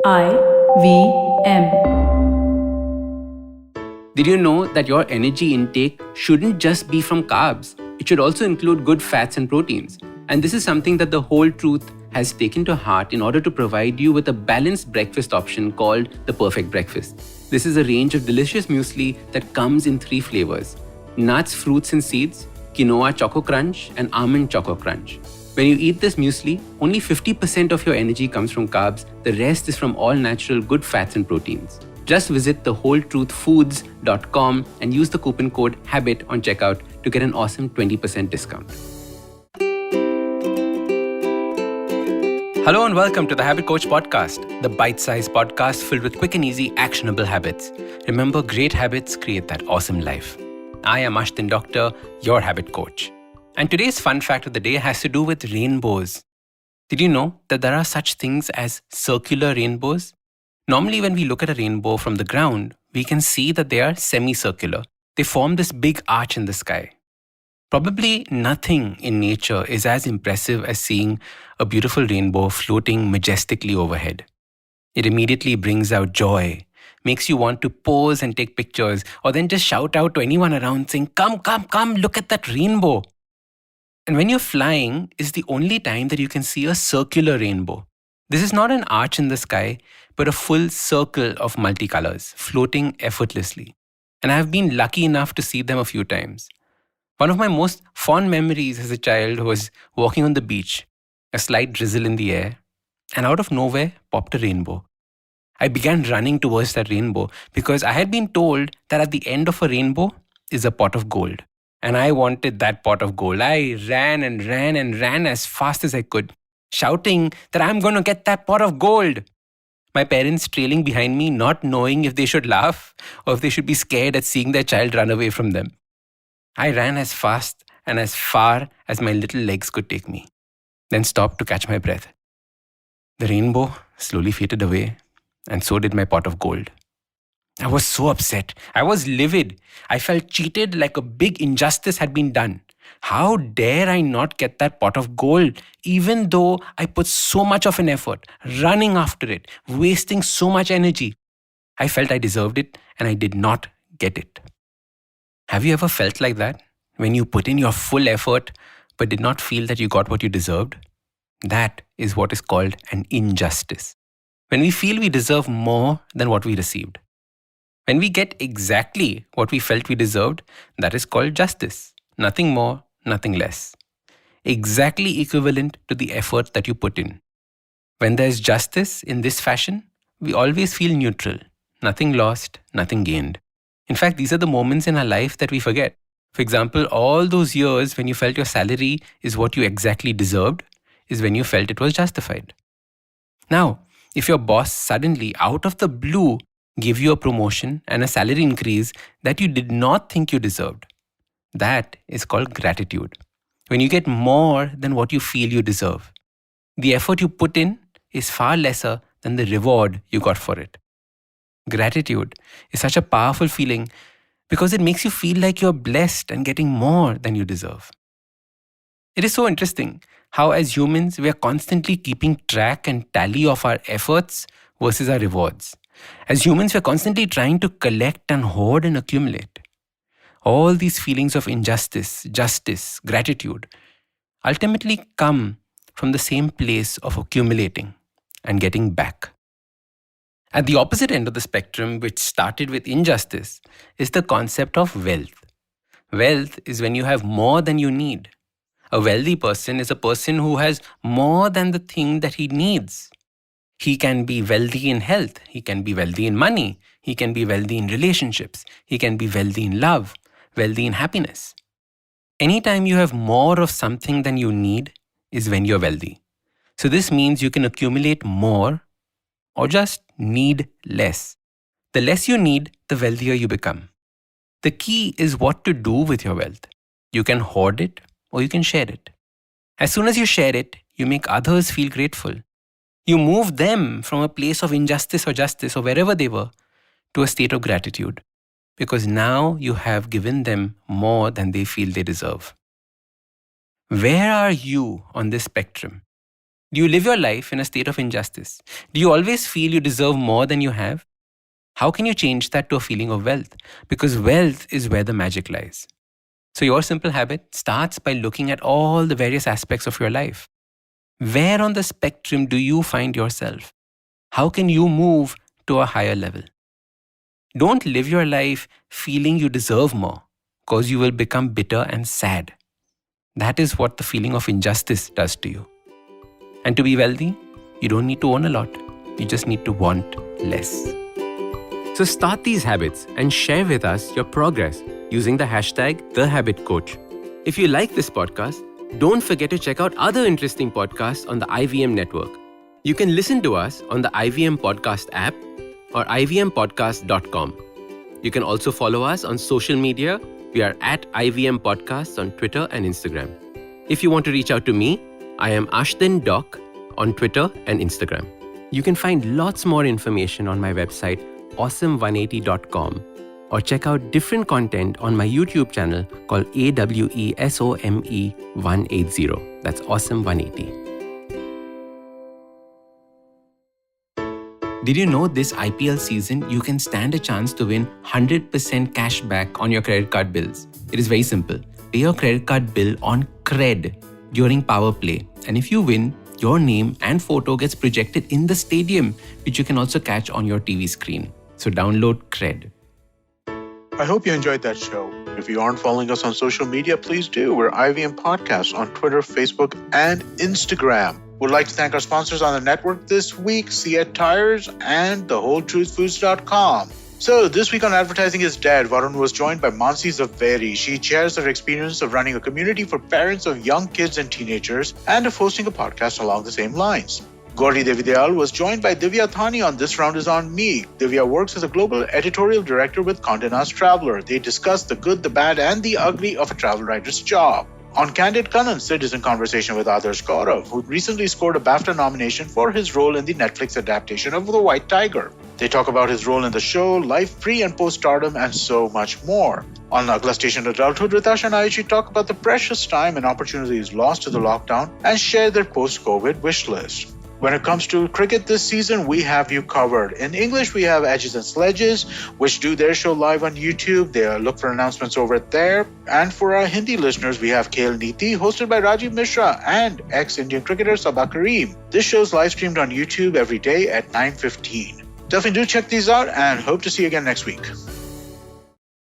I V M. Did you know that your energy intake shouldn't just be from carbs? It should also include good fats and proteins. And this is something that the Whole Truth has taken to heart in order to provide you with a balanced breakfast option called the Perfect Breakfast. This is a range of delicious muesli that comes in 3 flavors: nuts, fruits and seeds, quinoa choco crunch, and almond choco crunch. When you eat this muesli, only 50% of your energy comes from carbs, the rest is from all natural good fats and proteins. Just visit thewholetruthfoods.com and use the coupon code HABIT on checkout to get an awesome 20% discount. Hello and welcome to the Habit Coach Podcast, the bite-sized podcast filled with quick and easy actionable habits. Remember, great habits create that awesome life. I am Ashdin Doctor, your habit coach. And today's fun fact of the day has to do with rainbows. Did you know that there are such things as circular rainbows? Normally, when we look at a rainbow from the ground, we can see that they are semicircular. They form this big arch in the sky. Probably nothing in nature is as impressive as seeing a beautiful rainbow floating majestically overhead. It immediately brings out joy, makes you want to pose and take pictures, or then just shout out to anyone around saying, come, look at that rainbow. And when you're flying, is the only time that you can see a circular rainbow. This is not an arch in the sky, but a full circle of multicolors, floating effortlessly. And I have been lucky enough to see them a few times. One of my most fond memories as a child was walking on the beach, a slight drizzle in the air, and out of nowhere popped a rainbow. I began running towards that rainbow because I had been told that at the end of a rainbow is a pot of gold. And I wanted that pot of gold. I ran as fast as I could, shouting that I'm going to get that pot of gold. My parents trailing behind me, not knowing if they should laugh or if they should be scared at seeing their child run away from them. I ran as fast and as far as my little legs could take me, then stopped to catch my breath. The rainbow slowly faded away, and so did my pot of gold. I was so upset. I was livid. I felt cheated, like a big injustice had been done. How dare I not get that pot of gold, even though I put so much of an effort, running after it, wasting so much energy. I felt I deserved it, and I did not get it. Have you ever felt like that? When you put in your full effort, but did not feel that you got what you deserved? That is what is called an injustice. When we feel we deserve more than what we received. When we get exactly what we felt we deserved, that is called justice. Nothing more, nothing less. Exactly equivalent to the effort that you put in. When there's justice in this fashion, we always feel neutral. Nothing lost, nothing gained. In fact, these are the moments in our life that we forget. For example, all those years when you felt your salary is what you exactly deserved is when you felt it was justified. Now, if your boss suddenly, out of the blue, give you a promotion and a salary increase that you did not think you deserved, that is called gratitude. When you get more than what you feel you deserve, the effort you put in is far lesser than the reward you got for it. Gratitude is such a powerful feeling because it makes you feel like you're blessed and getting more than you deserve. It is so interesting how as humans we are constantly keeping track and tally of our efforts versus our rewards. As humans, we're constantly trying to collect and hoard and accumulate. All these feelings of injustice, justice, gratitude ultimately come from the same place of accumulating and getting back. At the opposite end of the spectrum, which started with injustice, is the concept of wealth. Wealth is when you have more than you need. A wealthy person is a person who has more than the thing that he needs. He can be wealthy in health. He can be wealthy in money. He can be wealthy in relationships. He can be wealthy in love, wealthy in happiness. Anytime you have more of something than you need is when you're wealthy. So this means you can accumulate more or just need less. The less you need, the wealthier you become. The key is what to do with your wealth. You can hoard it or you can share it. As soon as you share it, you make others feel grateful. You move them from a place of injustice or justice or wherever they were to a state of gratitude because now you have given them more than they feel they deserve. Where are you on this spectrum? Do you live your life in a state of injustice? Do you always feel you deserve more than you have? How can you change that to a feeling of wealth? Because wealth is where the magic lies. So your simple habit starts by looking at all the various aspects of your life. Where on the spectrum do you find yourself? How can you move to a higher level? Don't live your life feeling you deserve more, because you will become bitter and sad. That is what the feeling of injustice does to you. And to be wealthy, you don't need to own a lot. You just need to want less. So start these habits and share with us your progress using the hashtag #TheHabitCoach. If you like this podcast, don't forget to check out other interesting podcasts on the IVM network. You can listen to us on the IVM Podcast app or ivmpodcast.com. You can also follow us on social media. We are at IVM Podcasts on Twitter and Instagram. If you want to reach out to me, I am Ashtin Doc on Twitter and Instagram. You can find lots more information on my website, awesome180.com, or check out different content on my YouTube channel called AWESOME180. That's Awesome180. Did you know this IPL season you can stand a chance to win 100% cash back on your credit card bills? It is very simple. Pay your credit card bill on Cred during Power Play, and if you win, your name and photo gets projected in the stadium, which you can also catch on your TV screen. So download Cred. I hope you enjoyed that show. If you aren't following us on social media, please do. We're IVM Podcasts on Twitter, Facebook, and Instagram. We'd like to thank our sponsors on the network this week, Siet Tires and thewholetruthfoods.com. So this week on Advertising is Dead, Varun was joined by Mansi Zaveri. She shares her experience of running a community for parents of young kids and teenagers and of hosting a podcast along the same lines. Gauri Devidayal was joined by Divya Thani on This Round is on Me. Divya works as a global editorial director with Condé Nast Traveler. They discuss the good, the bad, and the ugly of a travel writer's job. On Candid Kanan, Sid is in conversation with Adarsh Gaurav, who recently scored a BAFTA nomination for his role in the Netflix adaptation of The White Tiger. They talk about his role in the show, life pre- and post-stardom, and so much more. On Agla Station Adulthood, Ritash and Aichi talk about the precious time and opportunities lost to the lockdown and share their post-COVID wish list. When it comes to cricket this season, we have you covered. In English, we have Edges and Sledges, which do their show live on YouTube. They look for announcements over there. And for our Hindi listeners, we have Khel Neeti, hosted by Rajiv Mishra and ex-Indian cricketer Sabah Kareem. This show is live streamed on YouTube every day at 9:15. Definitely do check these out and hope to see you again next week.